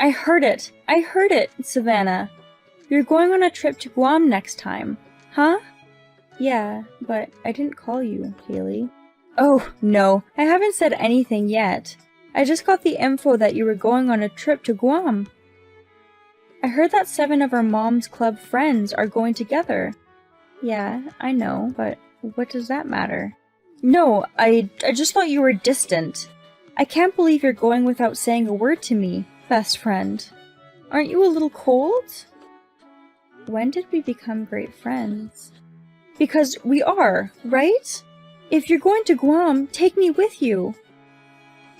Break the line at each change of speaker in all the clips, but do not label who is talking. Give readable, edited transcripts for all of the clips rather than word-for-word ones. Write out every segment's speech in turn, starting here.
I heard it! I heard it, Savannah! You're going on a trip to Guam next time, huh? Yeah, but I didn't call you, Haley. Oh, no, I haven't said anything yet. I just got the info that you were going on a trip to Guam. I heard that 7 of our mom's club friends are going together. Yeah, I know, but what does that matter? No, I just thought you were distant. I can't believe you're going without saying a word to me, best friend. Aren't you a little cold? When did we become great friends? Because we are, right? If you're going to Guam, take me with you.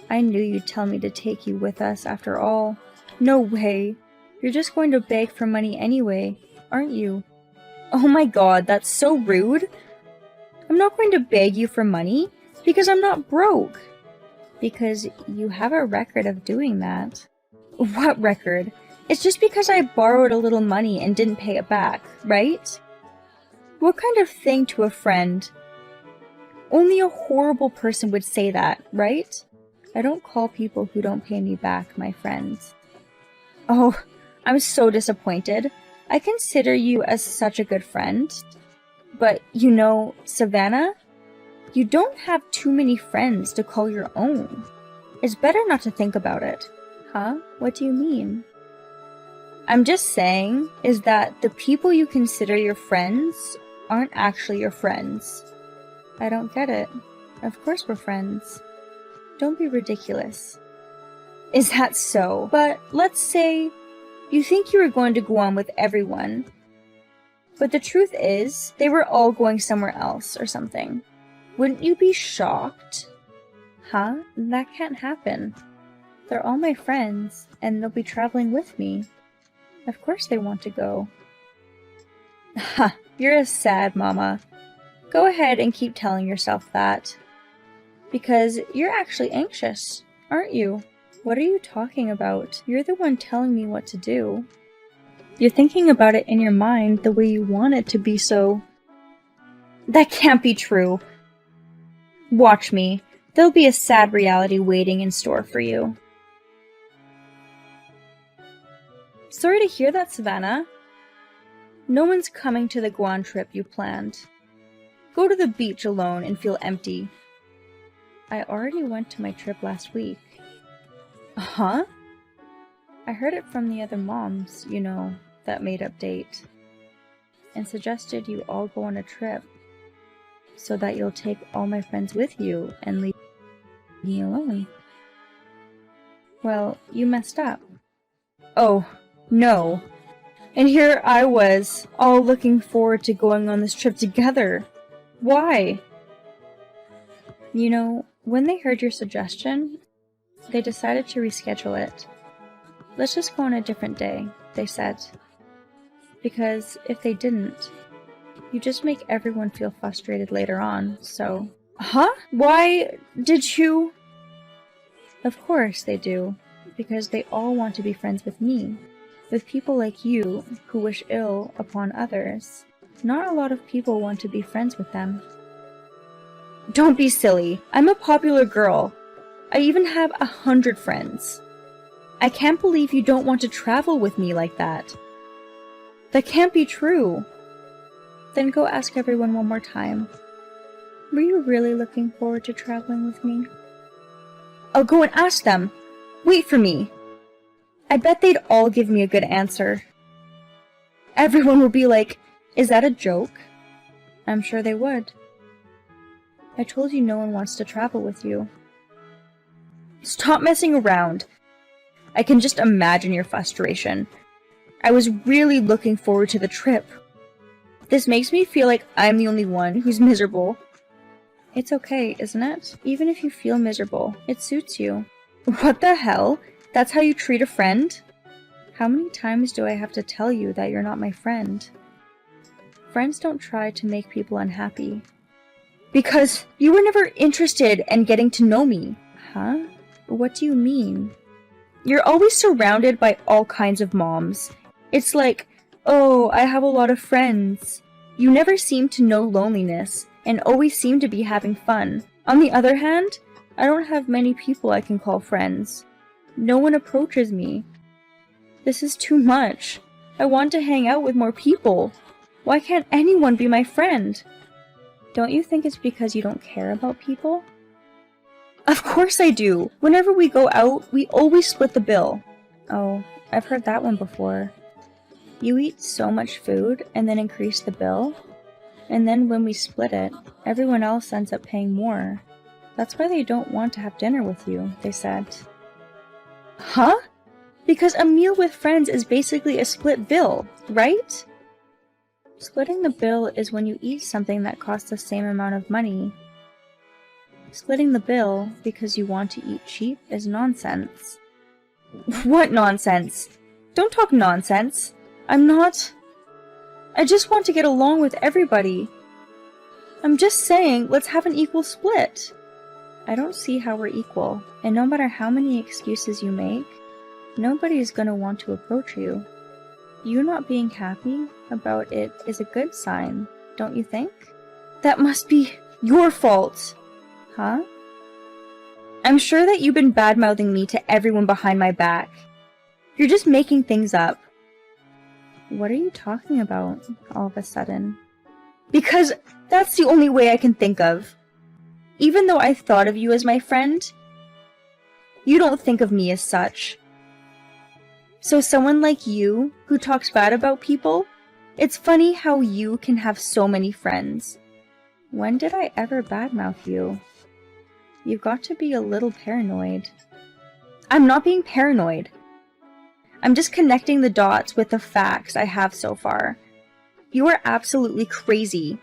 I knew you'd tell me to take you with us after all. No way. You're just going to beg for money anyway, aren't you? Oh my god, that's so rude. I'm not going to beg you for money, because I'm not broke. Because you have a record of doing that. What record? It's just because I borrowed a little money and didn't pay it back, right? What kind of thing to a friend? Only a horrible person would say that, right? I don't call people who don't pay me back my friends. Oh, I'm so disappointed. I consider you as such a good friend. But, you know, Savannah, you don't have too many friends to call your own. It's better not to think about it. Huh? What do you mean? I'm just saying is that the people you consider your friends aren't actually your friends. I don't get it. Of course we're friends. Don't be ridiculous. Is that so? But let's say you think you were going to Guam with everyone, but the truth is they were all going somewhere else or something. Wouldn't you be shocked? Huh? That can't happen. They're all my friends, and they'll be traveling with me. Of course they want to go. Ha! You're a sad mama. Go ahead and keep telling yourself that. Because you're actually anxious, aren't you? What are you talking about? You're the one telling me what to do. You're thinking about it in your mind the way you want it to be, so... That can't be true. Watch me. There'll be a sad reality waiting in store for you. Sorry to hear that, Savannah. No one's coming to the Guam trip you planned. Go to the beach alone and feel empty. I already went to my trip last week. Huh? I heard it from the other moms, you know, that made-up date, and suggested you all go on a trip so that you'll take all my friends with you and leave me alone. Well, you messed up. Oh, no. And here I was, all looking forward to going on this trip together. Why? You know, when they heard your suggestion, they decided to reschedule it. Let's just go on a different day, they said. Because if they didn't, you just make everyone feel frustrated later on, so... Huh? Why did you... Of course they do, because they all want to be friends with me. With people like you, who wish ill upon others. Not a lot of people want to be friends with them. Don't be silly. I'm a popular girl. I even have 100 friends. I can't believe you don't want to travel with me like that. That can't be true. Then go ask everyone one more time. Were you really looking forward to traveling with me? I'll go and ask them. Wait for me. I bet they'd all give me a good answer. Everyone will be like, is that a joke? I'm sure they would. I told you no one wants to travel with you. Stop messing around. I can just imagine your frustration. I was really looking forward to the trip. This makes me feel like I'm the only one who's miserable. It's okay, isn't it? Even if you feel miserable, it suits you. What the hell? That's how you treat a friend? How many times do I have to tell you that you're not my friend? Friends don't try to make people unhappy. Because you were never interested in getting to know me. Huh? What do you mean? You're always surrounded by all kinds of moms. It's like, oh, I have a lot of friends. You never seem to know loneliness, and always seem to be having fun. On the other hand, I don't have many people I can call friends. No one approaches me. This is too much. I want to hang out with more people. Why can't anyone be my friend? Don't you think it's because you don't care about people? Of course I do. Whenever we go out, we always split the bill. Oh, I've heard that one before. You eat so much food and then increase the bill, and then when we split it, everyone else ends up paying more. That's why they don't want to have dinner with you, they said. Huh? Because a meal with friends is basically a split bill, right? Splitting the bill is when you eat something that costs the same amount of money. Splitting the bill because you want to eat cheap is nonsense. What nonsense? Don't talk nonsense. I just want to get along with everybody. I'm just saying, let's have an equal split. I don't see how we're equal, and no matter how many excuses you make, nobody's gonna want to approach you. You not being happy about it is a good sign, don't you think? That must be your fault. Huh? I'm sure that you've been bad-mouthing me to everyone behind my back. You're just making things up. What are you talking about, all of a sudden? Because that's the only way I can think of. Even though I thought of you as my friend, you don't think of me as such. So someone like you, who talks bad about people, it's funny how you can have so many friends. When did I ever badmouth you? You've got to be a little paranoid. I'm not being paranoid. I'm just connecting the dots with the facts I have so far. You are absolutely crazy.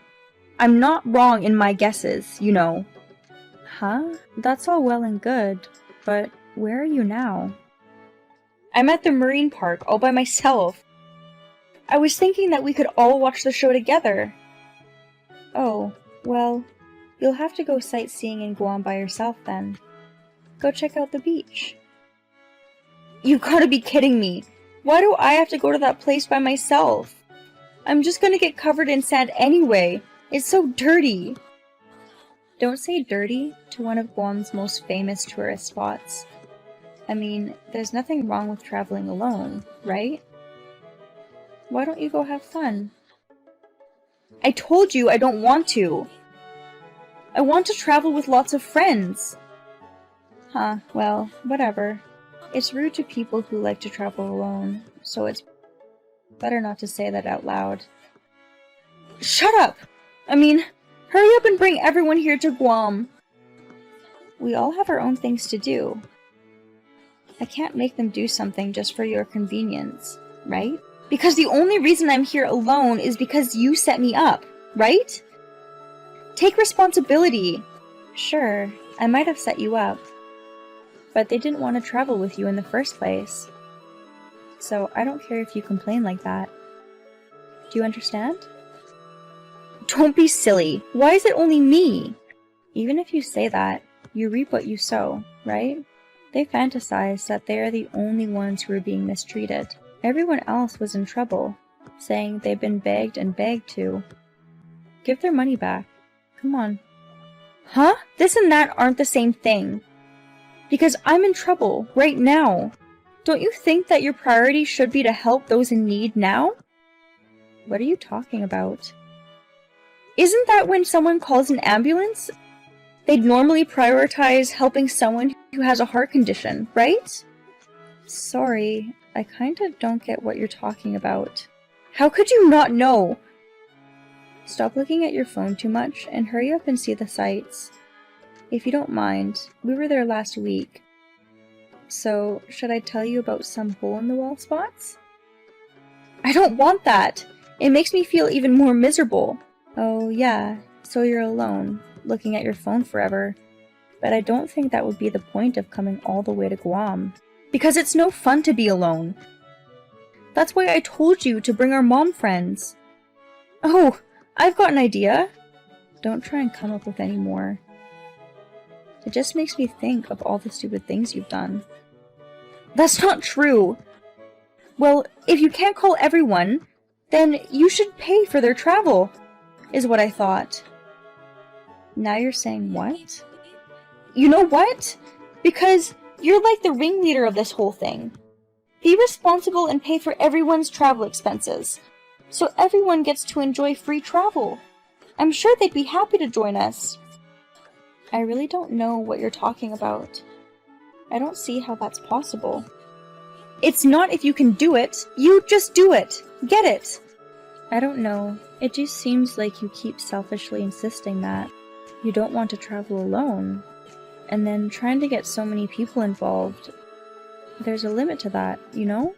I'm not wrong in my guesses, you know. Huh? That's all well and good, but where are you now? I'm at the marine park all by myself. I was thinking that we could all watch the show together. Oh, well, you'll have to go sightseeing in Guam by yourself then. Go check out the beach. You gotta be kidding me. Why do I have to go to that place by myself? I'm just gonna get covered in sand anyway. It's so dirty. Don't say dirty to one of Guam's most famous tourist spots. I mean, there's nothing wrong with traveling alone, right? Why don't you go have fun? I told you I don't want to. I want to travel with lots of friends. Huh, well, whatever. It's rude to people who like to travel alone, so it's better not to say that out loud. Shut up! I mean, hurry up and bring everyone here to Guam. We all have our own things to do. I can't make them do something just for your convenience, right? Because the only reason I'm here alone is because you set me up, right? Take responsibility. Sure, I might have set you up, but they didn't want to travel with you in the first place. So I don't care if you complain like that. Do you understand? Don't be silly. Why is it only me? Even if you say that, you reap what you sow, right? They fantasize that they are the only ones who are being mistreated. Everyone else was in trouble, saying they've been begged and begged to. Give their money back. Come on. Huh? This and that aren't the same thing. Because I'm in trouble right now. Don't you think that your priority should be to help those in need now? What are you talking about? Isn't that when someone calls an ambulance? They'd normally prioritize helping someone who has a heart condition, right? Sorry, I kinda don't get what you're talking about. How could you not know? Stop looking at your phone too much and hurry up and see the sights. If you don't mind, we were there last week. So, should I tell you about some hole-in-the-wall spots? I don't want that! It makes me feel even more miserable. Oh yeah, so you're alone, looking at your phone forever. But I don't think that would be the point of coming all the way to Guam. Because it's no fun to be alone. That's why I told you to bring our mom friends. Oh, I've got an idea. Don't try and come up with any more. It just makes me think of all the stupid things you've done. That's not true! Well, if you can't call everyone, then you should pay for their travel, is what I thought. Now you're saying what? You know what? Because you're like the ringleader of this whole thing. Be responsible and pay for everyone's travel expenses, so everyone gets to enjoy free travel. I'm sure they'd be happy to join us. I really don't know what you're talking about. I don't see how that's possible. It's not if you can do it. You just do it. Get it? I don't know. It just seems like you keep selfishly insisting that you don't want to travel alone. And then trying to get so many people involved. There's a limit to that, you know?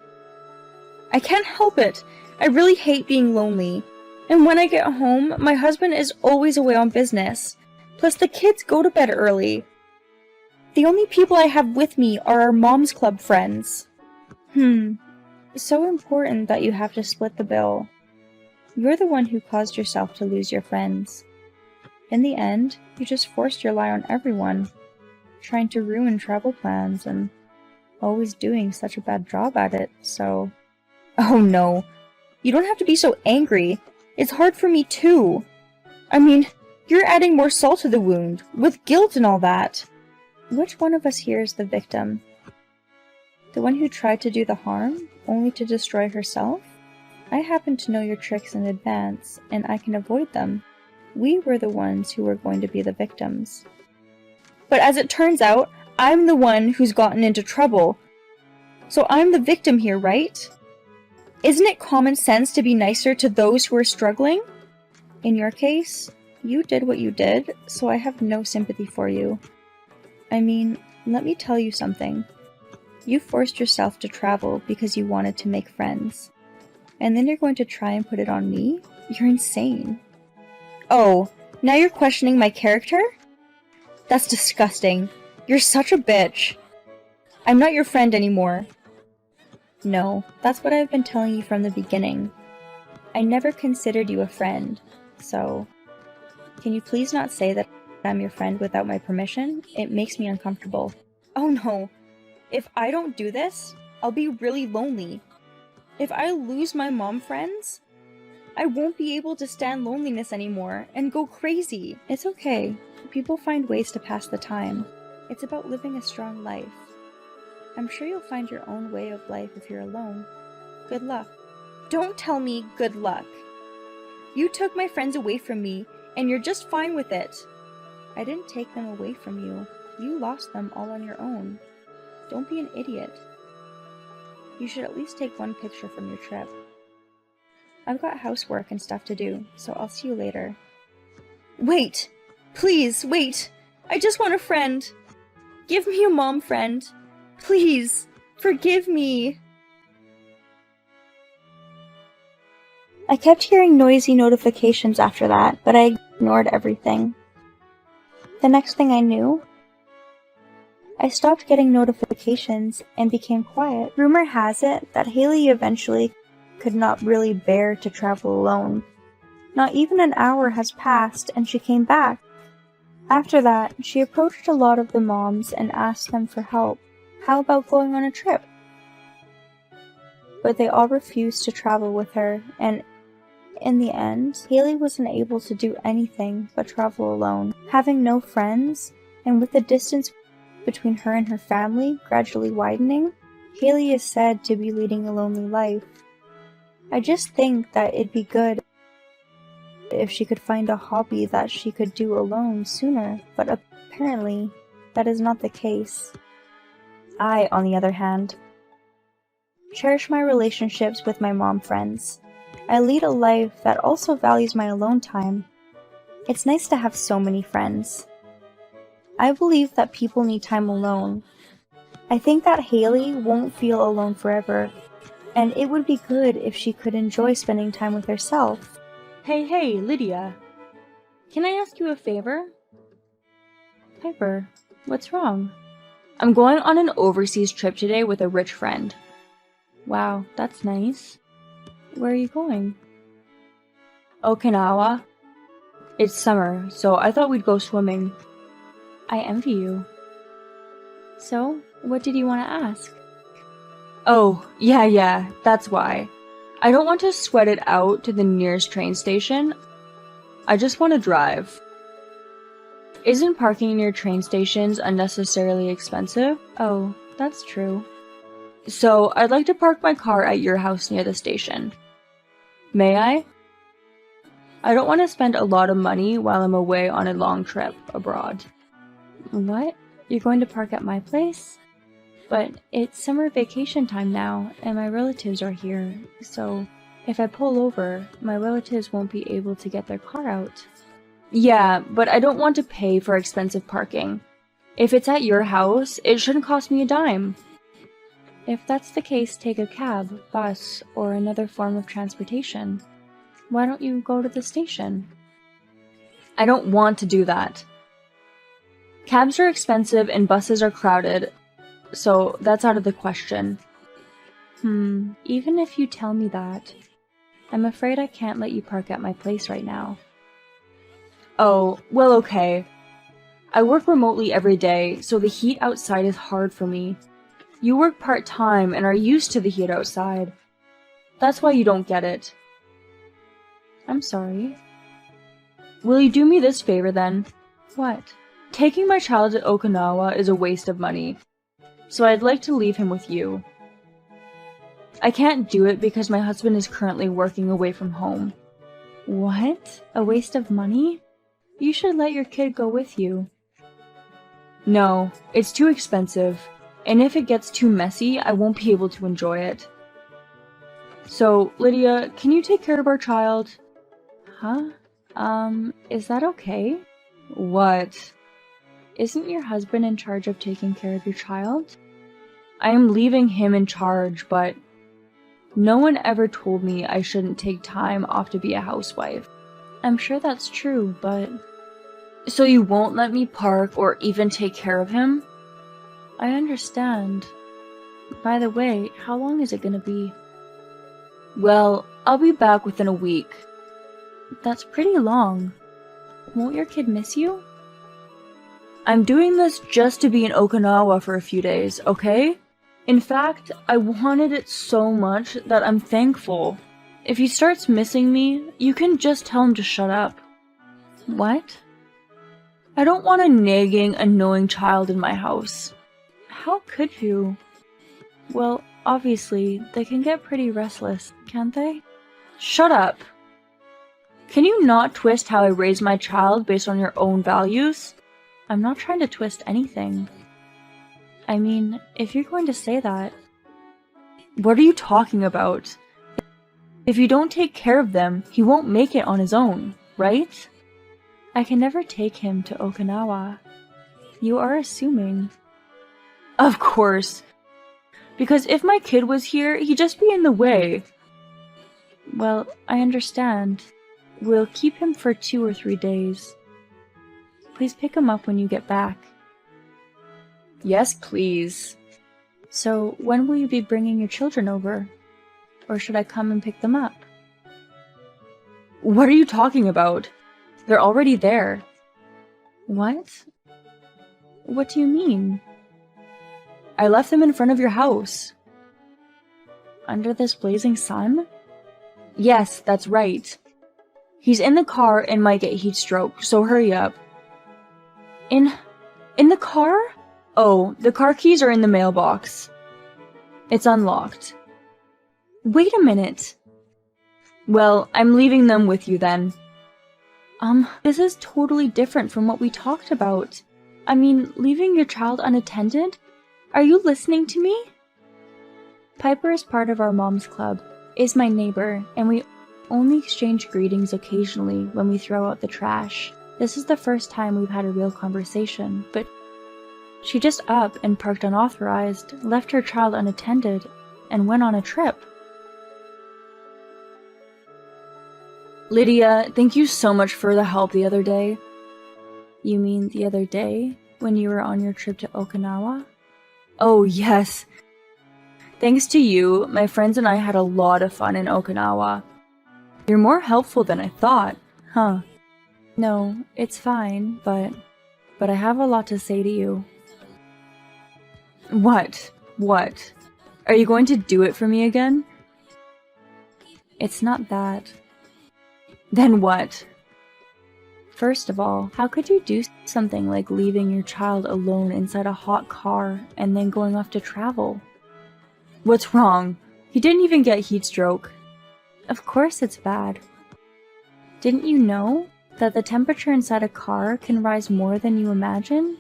I can't help it. I really hate being lonely. And when I get home, my husband is always away on business. Plus the kids go to bed early. The only people I have with me are our mom's club friends. It's so important that you have to split the bill. You're the one who caused yourself to lose your friends. In the end, you just forced your lie on everyone, trying to ruin travel plans and always doing such a bad job at it, so... Oh no, you don't have to be so angry. It's hard for me too. I mean, you're adding more salt to the wound, with guilt and all that. Which one of us here is the victim? The one who tried to do the harm, only to destroy herself? I happen to know your tricks in advance, and I can avoid them. We were the ones who were going to be the victims. But as it turns out, I'm the one who's gotten into trouble. So I'm the victim here, right? Isn't it common sense to be nicer to those who are struggling? In your case, you did what you did, so I have no sympathy for you. I mean, let me tell you something. You forced yourself to travel because you wanted to make friends. And then you're going to try and put it on me? You're insane. Oh, now you're questioning my character? That's disgusting. You're such a bitch. I'm not your friend anymore. No, that's what I've been telling you from the beginning. I never considered you a friend, so... Can you please not say that I'm your friend without my permission? It makes me uncomfortable. Oh no. If I don't do this, I'll be really lonely. If I lose my mom friends, I won't be able to stand loneliness anymore and go crazy. It's okay. People find ways to pass the time. It's about living a strong life. I'm sure you'll find your own way of life if you're alone. Good luck. Don't tell me good luck. You took my friends away from me, and you're just fine with it. I didn't take them away from you. You lost them all on your own. Don't be an idiot. You should at least take one picture from your trip. I've got housework and stuff to do, so I'll see you later. Wait! Please, wait! I just want a friend! Give me a mom friend! Please! Forgive me! I kept hearing noisy notifications after that, but I ignored everything. The next thing I knew, I stopped getting notifications and became quiet. Rumor has it that Haley eventually could not really bear to travel alone. Not even an hour has passed and she came back. After that, she approached a lot of the moms and asked them for help. How about going on a trip? But they all refused to travel with her, and in the end, Haley wasn't able to do anything but travel alone. Having no friends, and with the distance between her and her family gradually widening, Haley is said to be leading a lonely life. I just think that it'd be good if she could find a hobby that she could do alone sooner, but apparently that is not the case. I, on the other hand, cherish my relationships with my mom friends. I lead a life that also values my alone time. It's nice to have so many friends. I believe that people need time alone. I think that Haley won't feel alone forever, and it would be good if she could enjoy spending time with herself.
Hey, Lydia. Can I ask you a favor?
Piper, what's wrong?
I'm going on an overseas trip today with a rich friend.
Wow, that's nice. Where are you going?
Okinawa. It's summer, so I thought we'd go swimming.
I envy you. So, what did you want to ask?
Oh, yeah, that's why. I don't want to sweat it out to the nearest train station. I just want to drive. Isn't parking near train stations unnecessarily expensive?
Oh, that's true.
So, I'd like to park my car at your house near the station. May I? I don't want to spend a lot of money while I'm away on a long trip abroad.
What? You're going to park at my place? But it's summer vacation time now, and my relatives are here, so if I pull over, my relatives won't be able to get their car out.
Yeah, but I don't want to pay for expensive parking. If it's at your house, it shouldn't cost me a dime.
If that's the case, take a cab, bus, or another form of transportation. Why don't you go to the station?
I don't want to do that. Cabs are expensive and buses are crowded, so that's out of the question.
Even if you tell me that, I'm afraid I can't let you park at my place right now.
Oh, well, okay. I work remotely every day, so the heat outside is hard for me. You work part-time and are used to the heat outside. That's why you don't get it.
I'm sorry.
Will you do me this favor then?
What?
Taking my child to Okinawa is a waste of money, so I'd like to leave him with you. I can't do it because my husband is currently working away from home.
What? A waste of money? You should let your kid go with you.
No, it's too expensive, and if it gets too messy, I won't be able to enjoy it. So, Lydia, can you take care of our child?
Huh? Is that okay?
What?
Isn't your husband in charge of taking care of your child?
I am leaving him in charge, but no one ever told me I shouldn't take time off to be a housewife.
I'm sure that's true, but...
So you won't let me park or even take care of him?
I understand. By the way, how long is it gonna be?
Well, I'll be back within a week.
That's pretty long. Won't your kid miss you?
I'm doing this just to be in Okinawa for a few days, okay? In fact, I wanted it so much that I'm thankful. If he starts missing me, you can just tell him to shut up.
What?
I don't want a nagging, annoying child in my house.
How could you? Well, obviously, they can get pretty restless, can't they?
Shut up. Can you not twist how I raise my child based on your own values?
I'm not trying to twist anything. I mean, if you're going to say that...
What are you talking about? If you don't take care of them, he won't make it on his own, right?
I can never take him to Okinawa. You are assuming.
Of course. Because if my kid was here, he'd just be in the way.
Well, I understand. We'll keep him for 2 or 3 days. Please pick him up when you get back.
Yes, please.
So, when will you be bringing your children over? Or should I come and pick them up?
What are you talking about? They're already there.
What? What do you mean?
I left them in front of your house.
Under this blazing sun?
Yes, that's right. He's in the car and might get heat stroke, so hurry up. In the car? Oh, the car keys are in the mailbox. It's unlocked.
Wait a minute.
Well, I'm leaving them with you then.
This is totally different from what we talked about. I mean, leaving your child unattended? Are you listening to me? Piper is part of our mom's club, is my neighbor, and we only exchange greetings occasionally when we throw out the trash. This is the first time we've had a real conversation, but she just up and parked unauthorized, left her child unattended, and went on a trip.
Lydia, thank you so much for the help the other day.
You mean the other day, when you were on your trip to Okinawa?
Oh, yes. Thanks to you, my friends and I had a lot of fun in Okinawa. You're more helpful than I thought, huh?
No, it's fine, but I have a lot to say to you.
What? What? Are you going to do it for me again?
It's not that.
Then what?
First of all, how could you do something like leaving your child alone inside a hot car and then going off to travel?
What's wrong? He didn't even get heat stroke.
Of course it's bad. Didn't you know that the temperature inside a car can rise more than you imagine?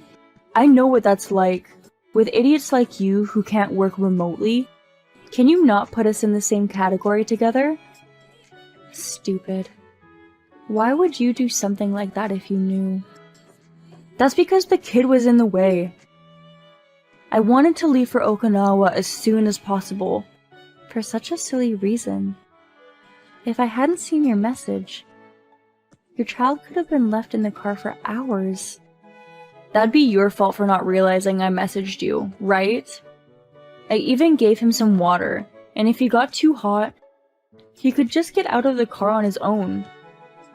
I know what that's like. With idiots like you who can't work remotely, can you not put us in the same category together?
Stupid. Why would you do something like that if you knew?
That's because the kid was in the way. I wanted to leave for Okinawa as soon as possible.
For such a silly reason. If I hadn't seen your message, your child could have been left in the car for hours.
That'd be your fault for not realizing I messaged you, right? I even gave him some water, and if he got too hot, he could just get out of the car on his own.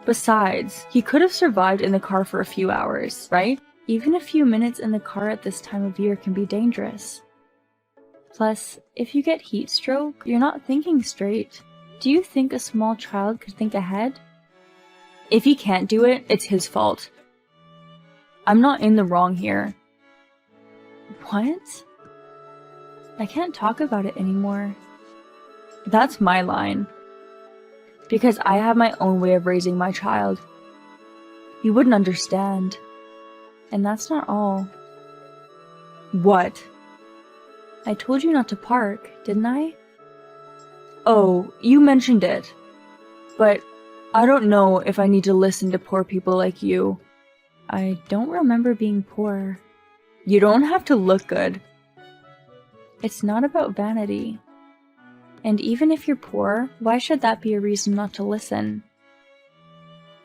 Besides, he could have survived in the car for a few hours, right?
Even a few minutes in the car at this time of year can be dangerous. Plus, if you get heat stroke, you're not thinking straight. Do you think a small child could think ahead?
If he can't do it, it's his fault. I'm not in the wrong here.
What? I can't talk about it anymore.
That's my line. Because I have my own way of raising my child. You wouldn't understand.
And that's not all.
What?
I told you not to park, didn't I?
Oh, you mentioned it. But I don't know if I need to listen to poor people like you.
I don't remember being poor.
You don't have to look good.
It's not about vanity. And even if you're poor, why should that be a reason not to listen?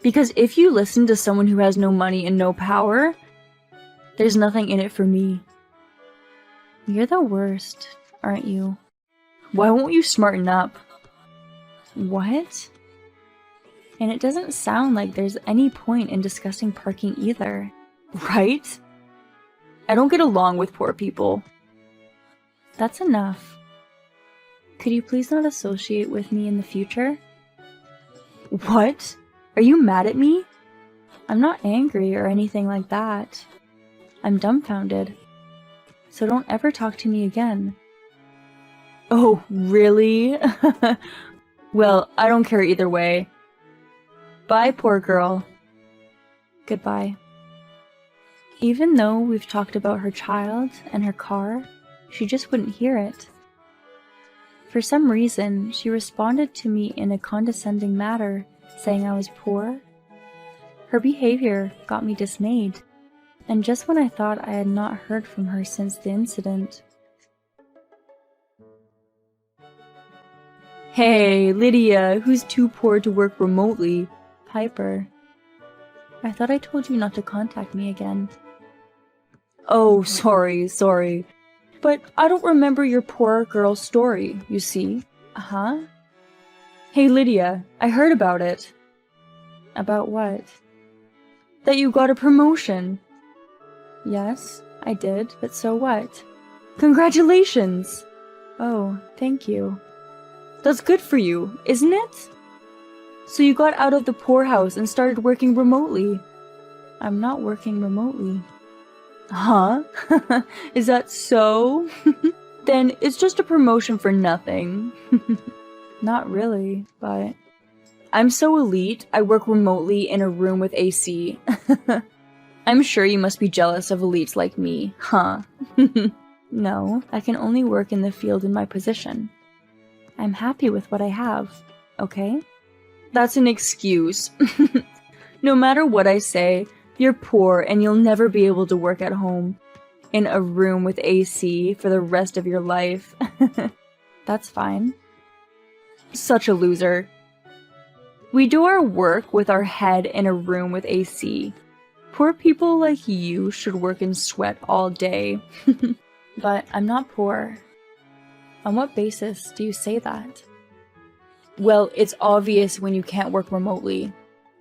Because if you listen to someone who has no money and no power, there's nothing in it for me.
You're the worst, aren't you?
Why won't you smarten up?
What? And it doesn't sound like there's any point in discussing parking either.
Right? I don't get along with poor people.
That's enough. Could you please not associate with me in the future?
What? Are you mad at me?
I'm not angry or anything like that. I'm dumbfounded. So don't ever talk to me again.
Oh, really? Well, I don't care either way. Bye, poor girl.
Goodbye. Even though we've talked about her child and her car, she just wouldn't hear it. For some reason, she responded to me in a condescending manner, saying I was poor. Her behavior got me dismayed, and just when I thought I had not heard from her since the incident.
Hey, Lydia, who's too poor to work remotely?
Piper. I thought I told you not to contact me again.
Oh, sorry. But I don't remember your poor girl story, you see.
Huh?
Hey, Lydia, I heard about it.
About what?
That you got a promotion.
Yes, I did, but so what?
Congratulations!
Oh, thank you.
That's good for you, isn't it? So you got out of the poorhouse and started working remotely.
I'm not working remotely.
Huh? Is that so? Then it's just a promotion for nothing.
Not really, but...
I'm so elite, I work remotely in a room with AC. I'm sure you must be jealous of elites like me, huh?
No, I can only work in the field in my position. I'm happy with what I have, okay?
That's an excuse. No matter what I say, you're poor and you'll never be able to work at home in a room with AC for the rest of your life.
That's fine.
Such a loser. We do our work with our head in a room with AC. Poor people like you should work in sweat all day.
But I'm not poor. On what basis do you say that?
Well, it's obvious when you can't work remotely.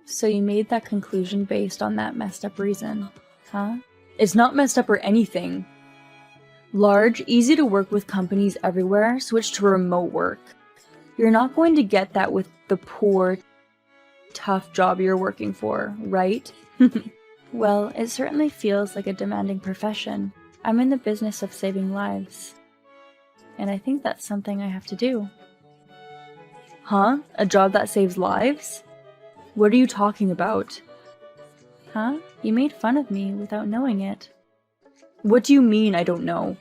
So you made that conclusion based on that messed up reason, huh?
It's not messed up or anything. Large, easy to work with companies everywhere switch to remote work. You're not going to get that with the poor, tough job you're working for, right?
Well, it certainly feels like a demanding profession. I'm in the business of saving lives. and I think that's something I have to do.
Huh? A job that saves lives? What are you talking about?
Huh? You made fun of me without knowing it.
What do you mean I don't know?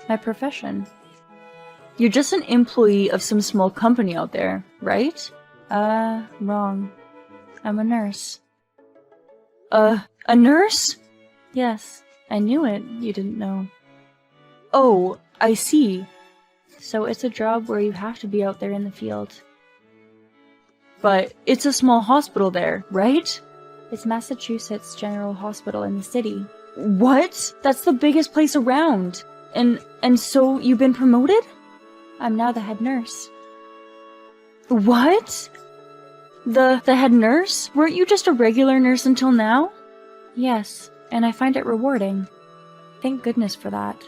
My profession.
You're just an employee of some small company out there, right?
Wrong. I'm a nurse.
A nurse?
Yes, I knew it. You didn't know.
Oh, I see.
So it's a job where you have to be out there in the field.
But it's a small hospital there, right?
It's Massachusetts General Hospital in the city.
What? That's the biggest place around. And so you've been promoted?
I'm now the head nurse.
What? The head nurse? Weren't you just a regular nurse until now?
Yes, and I find it rewarding. Thank goodness for that.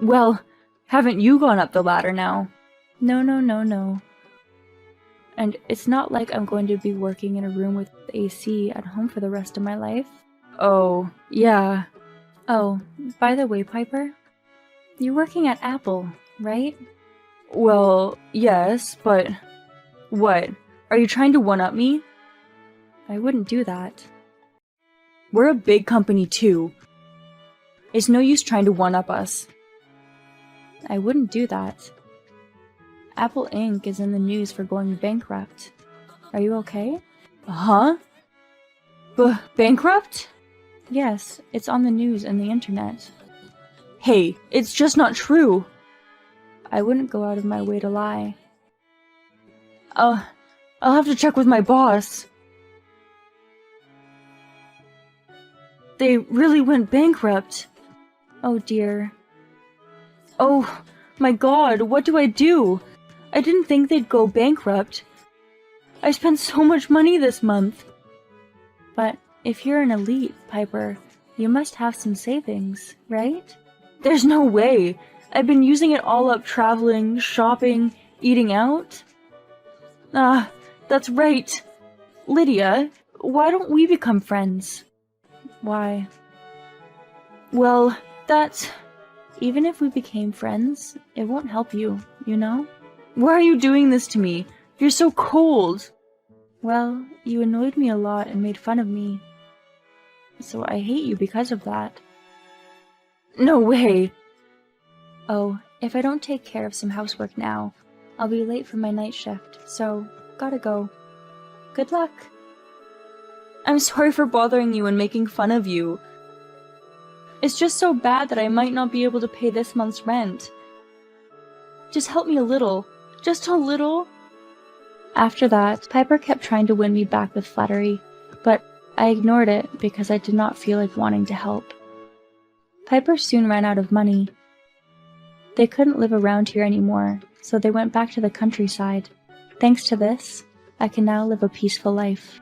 Well, haven't you gone up the ladder now?
No. And it's not like I'm going to be working in a room with AC at home for the rest of my life.
Oh, yeah.
Oh, by the way, Piper, you're working at Apple, right?
Well, yes, but... What? Are you trying to one-up me?
I wouldn't do that.
We're a big company too. It's no use trying to one-up us.
I wouldn't do that. Apple Inc. is in the news for going bankrupt. Are you okay?
Huh? Bankrupt?
Yes, it's on the news and the internet.
Hey, it's just not true.
I wouldn't go out of my way to lie.
I'll have to check with my boss. They really went bankrupt.
Oh dear.
Oh my god, what do I do? I didn't think they'd go bankrupt. I spent so much money this month.
But if you're an elite, Piper, you must have some savings, right?
There's no way. I've been using it all up traveling, shopping, eating out. That's right. Lydia, why don't we become friends?
Why?
Well, that's...
Even if we became friends, it won't help you, you know?
Why are you doing this to me? You're so cold.
Well, you annoyed me a lot and made fun of me. So I hate you because of that.
No way.
Oh, if I don't take care of some housework now, I'll be late for my night shift, so gotta go. Good luck.
I'm sorry for bothering you and making fun of you. It's just so bad that I might not be able to pay this month's rent. Just help me a little. Just a little.
After that, Piper kept trying to win me back with flattery, but I ignored it because I did not feel like wanting to help. Piper soon ran out of money. They couldn't live around here anymore, so they went back to the countryside. Thanks to this, I can now live a peaceful life.